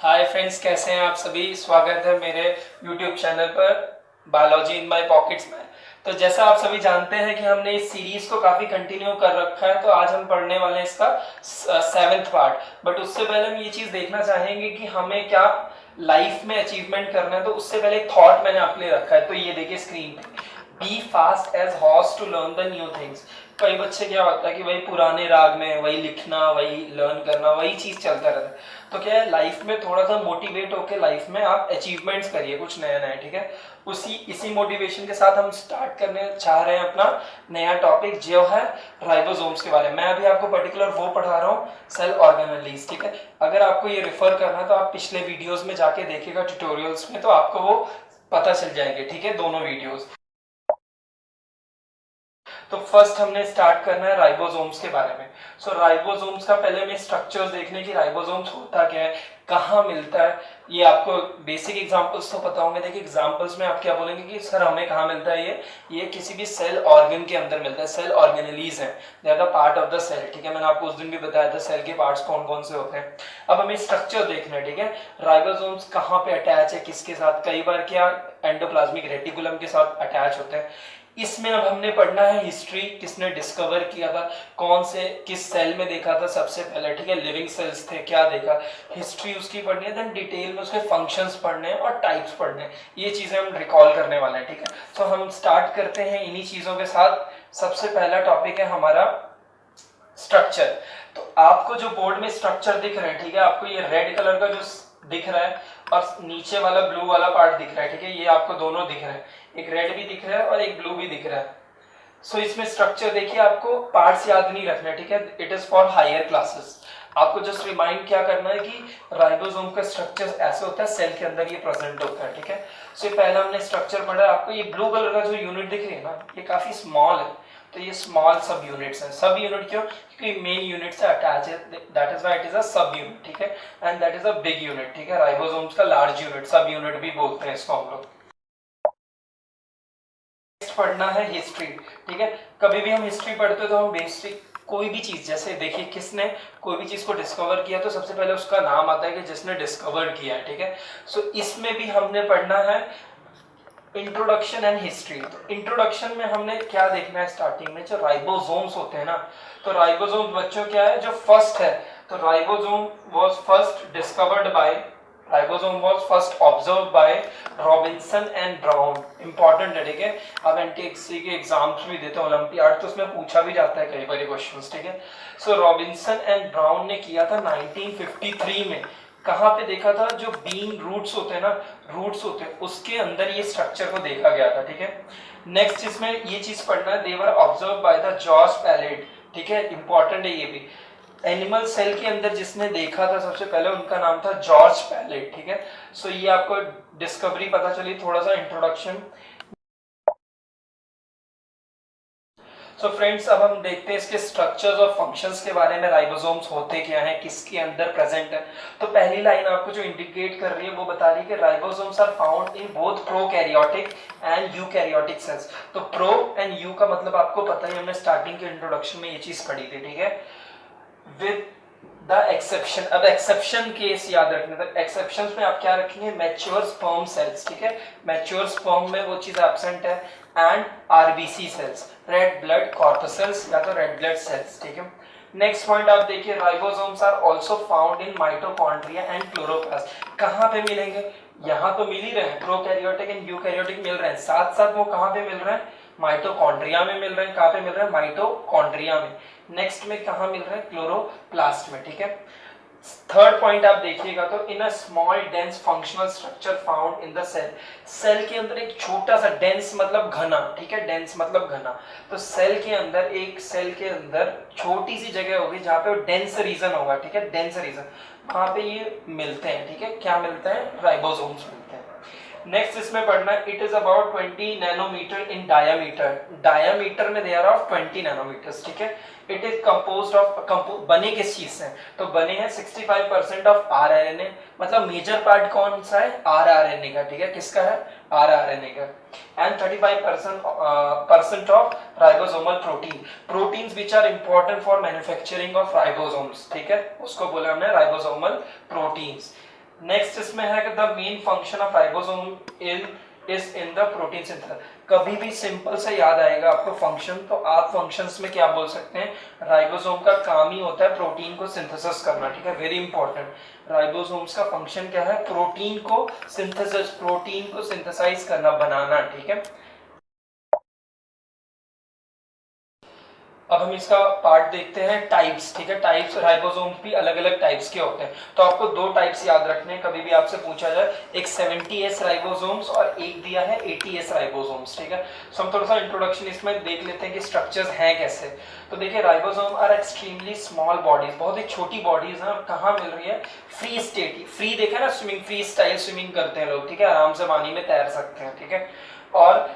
Hi friends, कैसे हैं आप सभी। स्वागत है मेरे यूट्यूब चैनल पर बायोलॉजी इन माय पॉकेट्स में। तो जैसा आप सभी जानते हैं कि हमने इस सीरीज को काफी कंटिन्यू कर रखा है, तो आज हम पढ़ने वाले हैं इसका 7th पार्ट। बट उससे पहले हम ये चीज देखना चाहेंगे कि हमें क्या लाइफ में अचीवमेंट करना है। तो उससे पहले एक थॉट मैंने आपके लिए रखा है, तो ये देखिए स्क्रीन पे, be fast as horse to learn the new things. कई बच्चे क्या होता है कि वही पुराने राग में वही लिखना, वही लर्न करना, वही चीज चलता रहता है। तो क्या है, लाइफ में थोड़ा सा मोटिवेट होकर लाइफ में आप अचीवमेंट्स करिए कुछ नया नया, ठीक है। इसी मोटिवेशन के साथ हम स्टार्ट करने चाह रहे हैं अपना नया टॉपिक, जो है राइबोसोम्स के बारे में। मैं अभी आपको पर्टिकुलर वो पढ़ा रहा हूँ, सेल ऑर्गेनेलीज, ठीक है। अगर आपको ये रेफर करना है तो आप पिछले वीडियोस में जाके देखिएगा, ट्यूटोरियल्स में, तो आपको वो पता चल जाएंगे, ठीक है, दोनों वीडियोस। तो फर्स्ट हमने स्टार्ट करना है राइबोसोम्स के बारे में। सो राइबोसोम्स का पहले हमें स्ट्रक्चर्स देखने की, राइबोसोम्स होता क्या है, कहाँ मिलता है। ये आपको बेसिक एग्जांपल्स तो पता होंगे। देखिए एग्जांपल्स में आप क्या बोलेंगे कि सर हमें कहाँ मिलता है, ये किसी भी सेल ऑर्गन के अंदर मिलता है। सेल ऑर्गेनेलीज है, they are the part of the cell, ठीक है। मैंने आपको उस दिन भी बताया था सेल के पार्ट्स कौन कौन से होते हैं। अब हमें स्ट्रक्चर देखना है, ठीक है। राइबोसोम्स कहाँ पे अटैच है, किसके साथ, कई बार क्या एंडोप्लाज्मिक रेटिकुलम के साथ अटैच होते हैं। इसमें अब हमने पढ़ना है हिस्ट्री, किसने डिस्कवर किया था, कौन से किस सेल में देखा था सबसे पहले, ठीक है। लिविंग सेल्स थे, क्या देखा, हिस्ट्री उसकी पढ़नी है। देन डिटेल में उसके फंक्शंस पढ़ने हैं और टाइप्स पढ़ने हैं। ये चीजें हम रिकॉल करने वाले हैं, ठीक है। तो हम स्टार्ट करते हैं इन्हीं चीजों के साथ। सबसे पहला टॉपिक है हमारा स्ट्रक्चर। तो आपको जो बोर्ड में स्ट्रक्चर दिख रहा है, ठीक है, आपको ये रेड कलर का जो दिख रहा है और नीचे वाला ब्लू वाला पार्ट दिख रहा है, ठीक है। ये आपको दोनों दिख रहे हैं, एक रेड भी दिख रहा है और एक ब्लू भी दिख रहा है। सो इसमें स्ट्रक्चर देखिए, आपको पार्ट्स याद नहीं रखना है, ठीक है। It is for higher classes. आपको जस्ट रिमाइंड क्या करना है कि राइबोसोम का स्ट्रक्चर ऐसे होता है, सेल के अंदर ये प्रेजेंट होता है, ठीक है। सो पहला हमने स्ट्रक्चर पढ़ा। आपको ये ब्लू कलर का जो यूनिट दिख रही है ना, ये काफी स्मॉल है, तो ये स्मॉल सब यूनिट्स हैं। सब यूनिट क्यों, क्योंकि मेन यूनिट से अटैच है, that is why it is अ सब यूनिट, ठीक है। And that is a big unit, ठीक है। राइबोसोम्स का लार्ज यूनिट, सब यूनिट भी बोलते हैं इसको हम लोग। पढ़ना है हिस्ट्री, ठीक है। कभी भी हम हिस्ट्री पढ़ते तो हम बेसिक कोई भी चीज, जैसे देखिए किसने कोई भी चीज को डिस्कवर किया तो सबसे पहले उसका नाम आता है कि जिसने डिस्कवर किया है, ठीक है। सो इसमें भी हमने पढ़ना है इंट्रोडक्शन एंड हिस्ट्री। तो इंट्रोडक्शन में हमने क्या देखना है, स्टार्टिंग में जो राइबोसोम्स होते हैं ना, तो राइबोसोम बच्चों क्या है, जो फर्स्ट है। तो ribosome was first discovered by, ribosome was first observed bye Robinson and brown. Important है, ठीक है। अब एनटीएक्सी के एग्जाम्स भी देते हैं, ओलंपियाड, तो उसमें पूछा भी जाता है कई बार क्वेश्चंस, ठीक है। सो रॉबिन्सन एंड ब्राउन ने किया था 1953 में। कहाँ पे देखा था, जो बीन रूट्स होते हैं ना, रूट्स होते हैं उसके अंदर ये स्ट्रक्चर को देखा गया था, ठीक है। नेक्स्ट इसमें ये चीज पढ़ना है, they were observe by the George Palade, ठीक है। इंपॉर्टेंट है ये भी। एनिमल सेल के अंदर जिसने देखा था सबसे पहले, उनका नाम था जॉर्ज पैलेट, ठीक है। सो ये आपको डिस्कवरी पता चली, थोड़ा सा इंट्रोडक्शन। सो फ्रेंड्स, अब हम देखते हैं इसके स्ट्रक्चर्स और फंक्शंस के बारे में। राइबोसोम्स होते क्या हैं, किसके अंदर प्रेजेंट है। तो पहली लाइन आपको जो इंडिकेट कर रही है वो बता रही है कि ribosomes are found in both prokaryotic and eukaryotic cells. तो प्रो एंड यू का मतलब आपको पता ही, हमने स्टार्टिंग के इंट्रोडक्शन में ये चीज पढ़ी थी, ठीक है। विद द एक्सेप्शन, अब एक्सेप्शन केस याद रखना। तो एक्सेप्शंस में आप क्या रखेंगे, मैच्योर स्पर्म सेल्स, ठीक है। मैच्योर स्पर्म में वो चीज एब्सेंट है। And RBC cells, red blood corpuscles या तो रेड ब्लड सेल्स, ठीक है। नेक्स्ट पॉइंट आप देखिए, ribosomes are also found in mitochondria and chloroplast. कहाँ पे मिलेंगे, यहाँ तो मिल ही रहे हैं, प्रोकैरियोटिक एंड यूकैरियोटिक मिल रहे हैं, साथ साथ वो कहाँ पे मिल रहे हैं, माइटोकॉन्ड्रिया में मिल रहे हैं। कहाँ पे मिल रहे हैं, माइटोकॉन्ड्रिया में। नेक्स्ट में कहाँ मिल रहे हैं, क्लोरोप्लास्ट में, ठीक है। थर्ड पॉइंट आप देखिएगा, तो in a small dense functional structure found in the cell. Cell के अंदर एक छोटा सा, डेंस मतलब घना, ठीक है, डेंस मतलब घना। तो सेल के अंदर, एक सेल के अंदर छोटी सी जगह होगी जहां पे डेंस रीजन होगा, ठीक है, डेंस रीजन, वहां पे ये मिलते हैं, ठीक है। क्या मिलते हैं, राइबोसोम्स मिलते हैं। नेक्स्ट इसमें पढ़ना है, it is about 20 nanometre in diameter. Diameter में दे आर ऑफ 20 नैनोमीटर्स, ठीक है। इट इज कंपोज्ड ऑफ, बने किस चीज से, तो बने हैं 65% ऑफ आरआरएनए। मतलब मेजर पार्ट कौन सा है, आरआरएनए का, ठीक है। किसका है, आरआरएनए का। And 35% of ribosomal protein, proteins which are important for manufacturing of ribosomes, ठीक है, उसको बोला हमने राइबोसोमल प्रोटीन्स। नेक्स्ट इसमें है कि the main function of ribosome is in the protein synthesis. कभी भी सिंपल से याद आएगा आपको फंक्शन, तो आप फंक्शंस में क्या बोल सकते हैं, राइबोसोम का काम ही होता है प्रोटीन को सिंथेसिस करना, ठीक है, वेरी इंपॉर्टेंट। राइबोसोम्स का फंक्शन क्या है, प्रोटीन को सिंथेसिस, प्रोटीन को सिंथेसाइज करना, बनाना, ठीक है। अब हम इसका पार्ट देखते हैं, टाइप्स, ठीक है। टाइप्स राइबोसोम भी अलग अलग टाइप्स के होते हैं, तो आपको दो टाइप्स याद रखने हैं कभी भी आपसे पूछा जाए, एक 70S राइबोसोम्स और एक दिया है 80S राइबोसोम्स, ठीक है। सो हम थोड़ा सा इंट्रोडक्शन इसमें देख लेते हैं कि स्ट्रक्चर्स हैं कैसे। तो देखिए ribosome are extremely small bodies, बहुत ही छोटी बॉडीज हैं, कहाँ मिल रही है, फ्री स्टेट, फ्री देखा ना, स्विमिंग, फ्री स्टाइल स्विमिंग करते हैं लोग, ठीक है, आराम से पानी में तैर सकते हैं, ठीक है। और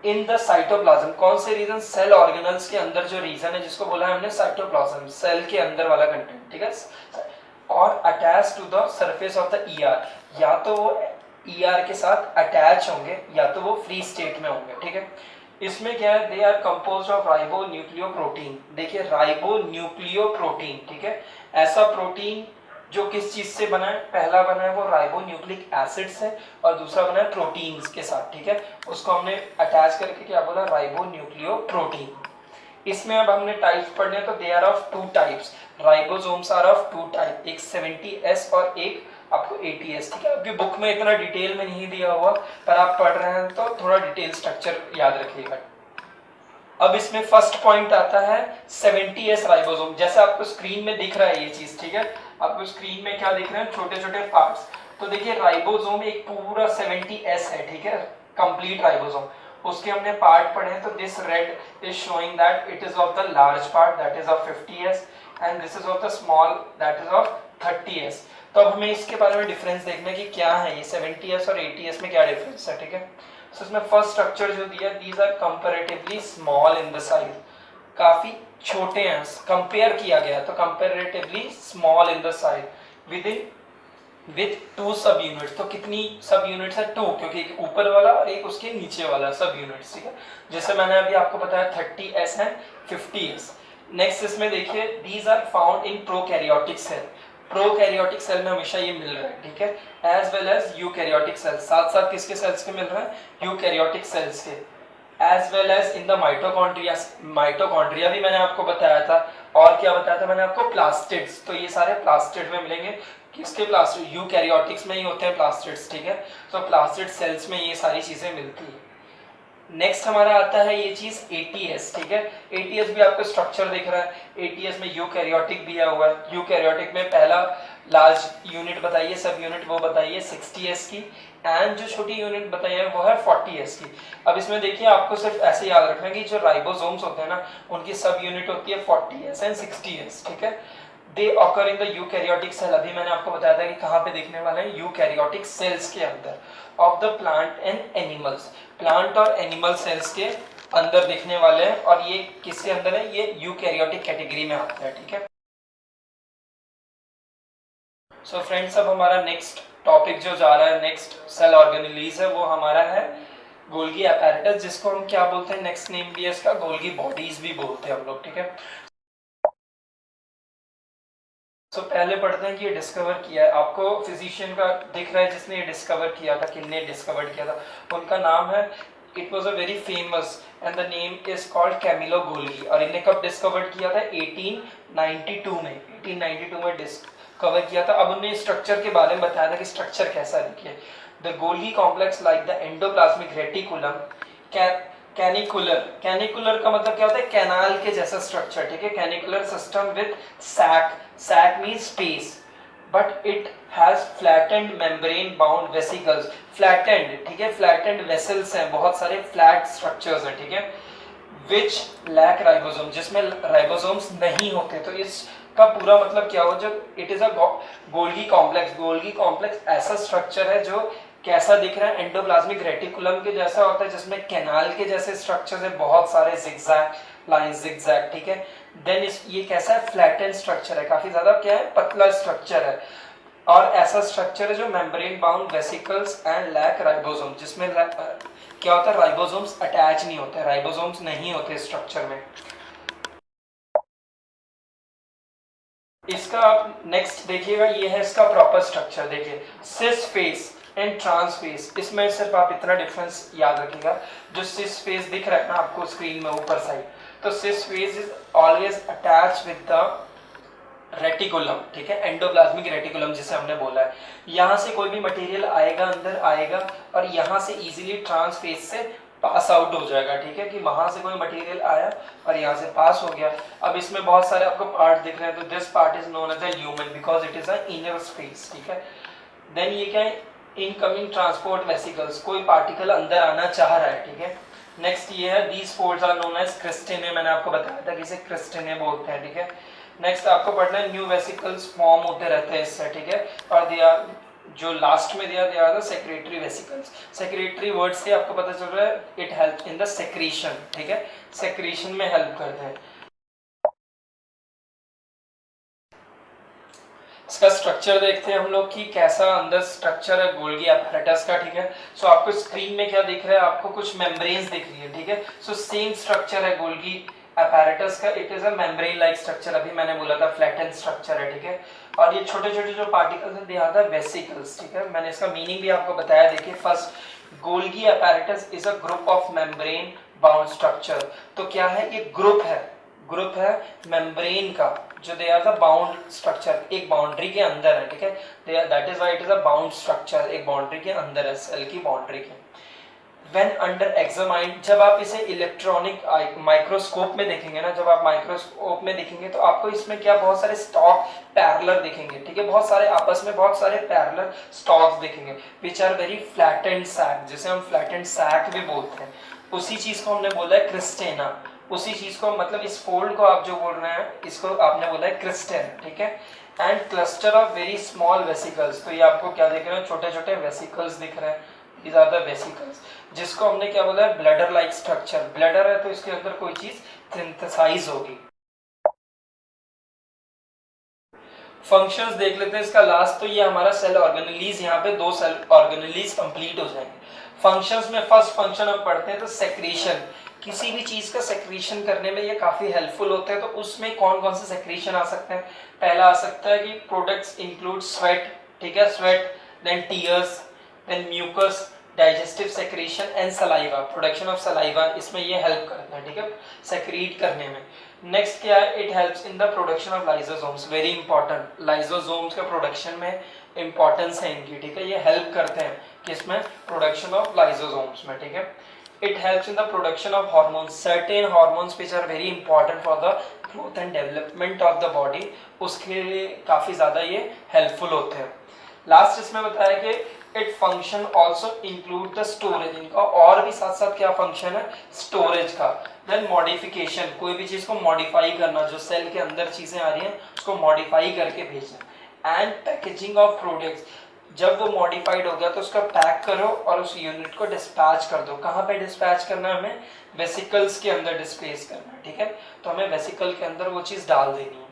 इन द साइटोप्लाज्म, कौन से रीजन, सेल ऑर्गेनल्स के अंदर जो रीजन है जिसको बोला है हमने साइटोप्लाज्म, सेल के अंदर वाला कंटेंट, ठीक है। और attach to the surface of the ER, या तो वो ईआर के साथ अटैच होंगे या तो वो फ्री स्टेट में होंगे, ठीक है। इसमें क्या है, they are composed of ribonucleoprotein. देखिए राइबो न्यूक्लियो प्रोटीन, ठीक है, ऐसा प्रोटीन जो किस चीज से बना है, पहला बना है वो राइबो न्यूक्लिक एसिड से और दूसरा बना है प्रोटीन्स के साथ, ठीक है। उसको हमने अटैच करके क्या बोला, राइबो न्यूक्लियो प्रोटीन। इसमें अब हमने टाइप्स पढ़ने, तो they are of two types, ribosomes are of two type, एक 70S और एक आपको 80S, ठीक है। आपकी बुक में इतना डिटेल में नहीं दिया हुआ, पर आप पढ़ रहे हैं तो थोड़ा डिटेल स्ट्रक्चर याद रखिएगा। अब इसमें फर्स्ट पॉइंट आता है 70S राइबोसोम, जैसे आपको स्क्रीन में दिख रहा है ये चीज, ठीक है, आपको स्क्रीन में क्या दिख रहे हैं, छोटे छोटे पार्ट्स। तो देखिए राइबोसोम एक पूरा 70S है, ठीक है, कंप्लीट राइबोसोम। उसके हमने पार्ट पढ़े हैं, तो this red is showing that it is of the large part, that is of 50S, and this is of the small, that is of 30S। तो अब हमें इसके बारे में डिफरेंस देखना है कि क्या है ये 70S और 80S में क्या डिफरेंस है, ठीक है। So, इसमें फर्स्ट स्ट्रक्चर जो दिया, these are comparatively small in the size, काफी छोटे हैं, कंपेयर किया गया तो comparatively small in the size, with two subunits. तो कितनी सब यूनिट्स है, टू, क्योंकि एक ऊपर वाला और एक उसके नीचे वाला सब यूनिट्स, ठीक है। जैसे मैंने अभी आपको बताया 30S है 50S। नेक्स्ट इसमें देखिए, these are found in prokaryotic cell, prokaryotic cell में हमेशा ये मिल रहा है, ठीक है, as well as eukaryotic cell, साथ साथ किसके सेल्स के मिल रहा है, यूकैरियोटिक सेल्स के, as well as in the mitochondria. Mitochondria भी मैंने आपको बताया था, और क्या बताया था मैंने आपको, प्लास्टिड्स। तो ये सारे प्लास्टिड में मिलेंगे, किसके प्लास्टिड, यूकैरियोटिक्स में ही होते हैं प्लास्टिड्स, ठीक है। तो प्लास्टिड सेल्स में ये सारी चीजें मिलती है। नेक्स्ट हमारा आता है ये चीज 80S, ठीक है। 80S भी आपको स्ट्रक्चर दिख रहा है, 80S में यूकैरियोटिक दिया हुआ है, यूकैरियोटिक में पहला लार्ज यूनिट बताइए, सब यूनिट वो बताइए 60S की, एंड जो छोटी यूनिट बताई है वो है 40S की। अब इसमें देखिए आपको सिर्फ ऐसे याद रखना है कि जो राइबोसोम्स होते हैं ना, उनकी सब यूनिट होती है 40S एंड 60S, ठीक है। They occur in the eukaryotic cell, अभी मैंने आपको बताया था कि कहाँ पे देखने वाले हैं, यूकैरियोटिक सेल्स के अंदर of the plant and animals, plant और एनिमल सेल्स के अंदर दिखने वाले हैं, और ये किसके अंदर है, ये यूकैरियोटिक कैटेगरी में आता है, ठीक है। सो फ्रेंड्स, अब हमारा नेक्स्ट टॉपिक जो जा रहा है, नेक्स्ट सेल ऑर्गेनेलीज है, वो हमारा है गोल्गी अपैरेटस, जिसको हम क्या बोलते हैं, नेक्स्ट नेम भी है इसका गोल्गी बॉडीज भी बोलते हैं हम लोग, ठीक है। तो पहले पढ़ते हैं कि ये डिस्कवर किया है, आपको फिजिशियन का दिख रहा है जिसने ये डिस्कवर किया था, किसने डिस्कवर किया था, उनका नाम है, it was a very famous and the name is called Camillo Golgi. और इन्हें कब डिस्कवर किया था, 1892 में, 1892 में डिस्कवर किया था। अब उन्हें स्ट्रक्चर के बारे में बताया था कि स्ट्रक्चर कैसा है, देखिए, the Golgi complex like the endoplasmic reticulum, canalicular, canalicular का मतलब क्या होता है, कैनाल के जैसा स्ट्रक्चर, ठीक है, canalicular system with sac, sac means space, but it has flattened membrane bound vesicles, flattened, ठीक है, फ्लैटेंड वेसल्स हैं, बहुत सारे फ्लैट स्ट्रक्चर्स हैं, ठीक है, विच लैक राइबोसोम, जिसमें राइबोसोम्स नहीं होते। तो इसका पूरा मतलब क्या हो, जब it is a Golgi complex, Golgi complex ऐसा स्ट्रक्चर है जो कैसा दिख रहा है, एंडोप्लाज्मिक रेटिकुलम के जैसा होता है, जिसमें कैनाल के जैसे स्ट्रक्चर्स है, बहुत सारे जिगजैग लाइंस, जिगजैग, ठीक है। देन ये कैसा है, फ्लैटेंड स्ट्रक्चर है, काफी ज्यादा क्या है, पतला स्ट्रक्चर है, और ऐसा स्ट्रक्चर है जो membrane bound vesicles and lack ribosome, जिसमें क्या होता है, राइबोसोम्स अटैच नहीं होते, राइबोसोम्स नहीं होते स्ट्रक्चर में। इसका आप नेक्स्ट देखिएगा, ये है इसका प्रॉपर स्ट्रक्चर। देखिए cis face and trans face, इसमें सिर्फ आप इतना डिफरेंस याद रखिएगा, जो सिस फेस दिख रहा है ना आपको स्क्रीन में ऊपर साइड, तो cis face is always attach with the reticulum, ठीक है, एंडोप्लाज्मिक रेटिकुलम जिसे हमने बोला है। यहाँ से कोई भी मटेरियल आएगा अंदर आएगा और यहाँ से इजीली ट्रांस फेस से पास आउट हो जाएगा, ठीक है, कि वहां से कोई मटेरियल आया और यहाँ से पास हो गया। अब इसमें बहुत सारे आपको पार्ट दिख रहे हैं, तो this part is known as the lumen because it is a inner space, ठीक है। देन ये क्या है, इनकमिंग ट्रांसपोर्ट वेसिकल्स, कोई पार्टिकल अंदर आना चाह रहा है, ठीक है। नेक्स्ट ये है these folds are known as cristae, मैंने आपको बताया था कि इसे क्रिस्टिने बोलते हैं, ठीक है। नेक्स्ट आपको पढ़ना है न्यू वेसिकल्स फॉर्म होते रहते हैं इससे, ठीक है, और दे आर जो लास्ट में दिया था सेक्रेटरी वेसिकल्स। सेक्रेटरी वर्ड से आपको पता चल रहा है it help in the secretion, ठीक है, सेक्रीशन में हेल्प करते हैं। इसका स्ट्रक्चर देखते हैं हम लोग कि कैसा अंदर स्ट्रक्चर है गोल्गी एपैरेटस का, ठीक है। सो आपको स्क्रीन में क्या दिख रहा है, आपको कुछ मेम्ब्रेन्स दिख रही है, ठीक है। सो सेम स्ट्रक्चर है गोल्गी एपैरेटस का, it is a membrane like structure, अभी मैंने बोला था फ्लैटेन स्ट्रक्चर है, ठीक है। और ये छोटे छोटे जो पार्टिकल्स हैं दे आर द वेसिकल्स, ठीक है, मैंने इसका मीनिंग भी आपको बताया। देखिए first Golgi apparatus is a group of membrane bound structure, तो क्या है, ये ग्रुप है मेम्ब्रेन का, जो they are the bound structure, एक बाउंड्री के अंदर है, ठीक है, that is why it is a bound structure, एक बाउंड्री के अंदर है, सेल की बाउंड्री के। When under examined, जब आप इसे इलेक्ट्रॉनिक माइक्रोस्कोप में देखेंगे ना, जब आप माइक्रोस्कोप में देखेंगे तो आपको इसमें क्या बहुत सारे स्टॉक पैरेलल दिखेंगे, ठीक है, बहुत सारे आपस में बहुत सारे पैरेलल स्टॉक्स दिखेंगे which are very flattened sac, जिसे हम फ्लैटेंड सैक भी बोलते हैं। उसी चीज को हमने बोला है क्रिस्टेना, उसी चीज को मतलब इस फोल्ड को आप जो बोल रहे हैं इसको आपने बोला है क्रिस्टेन, ठीक है। And cluster of very small vesicles, तो ये आपको क्या दिख रहे हैं, छोटे छोटे वेसिकल्स दिख रहे हैं, these are the vesicles, जिसको हमने क्या बोला है, ब्लैडर लाइक स्ट्रक्चर। ब्लैडर है तो इसके अंदर कोई चीज सिंथेसाइज होगी। फंक्शंस देख लेते हैं इसका लास्ट, तो ये हमारा सेल ऑर्गेनेलीज, यहाँ पे 2 सेल ऑर्गेनेलीज कंप्लीट हो जाएंगे। फंक्शंस में फर्स्ट फंक्शन हम पढ़ते हैं तो सेक्रीशन, किसी भी चीज का सेक्रीशन करने में ये काफी हेल्पफुल होते हैं। तो उसमें कौन कौन से सेक्रीशन आ सकते हैं, पहला आ सकता है कि प्रोडक्ट्स इंक्लूड स्वेट, ठीक है, sweat, then tears, then mucus, digestive secretion and saliva, production of saliva, इसमें ये हेल्प करते हैं, ठीक है, सेक्रीट करने में। नेक्स्ट क्या है, it helps in the production of lysosomes, very important, lysosomes का प्रोडक्शन में इंपॉर्टेंस है इनकी, ठीक है, ये हेल्प करते हैं किसमें, प्रोडक्शन ऑफ लाइसोसोम्स में, ठीक है। It helps in the production of hormones, certain hormones which are very important for the growth and development of the body, उसके लिए काफी ज्यादा ये हेल्पफुल होते हैं। लास्ट इसमें बताया कि it function also include the storage, इनका और भी साथ साथ क्या फंक्शन है, स्टोरेज का। देन मॉडिफिकेशन, कोई भी चीज को मॉडिफाई करना, जो सेल के अंदर चीजें आ रही हैं उसको मॉडिफाई करके भेजना। एंड पैकेजिंग ऑफ प्रोडक्ट्स, जब वो मॉडिफाइड हो गया तो उसका पैक करो और उस यूनिट को डिस्पैच कर दो। कहाँ पे डिस्पैच करना है, हमें वेसिकल्स के अंदर डिस्प्लेस करना है, ठीक है, तो हमें वेसिकल के अंदर वो चीज डाल देनी है।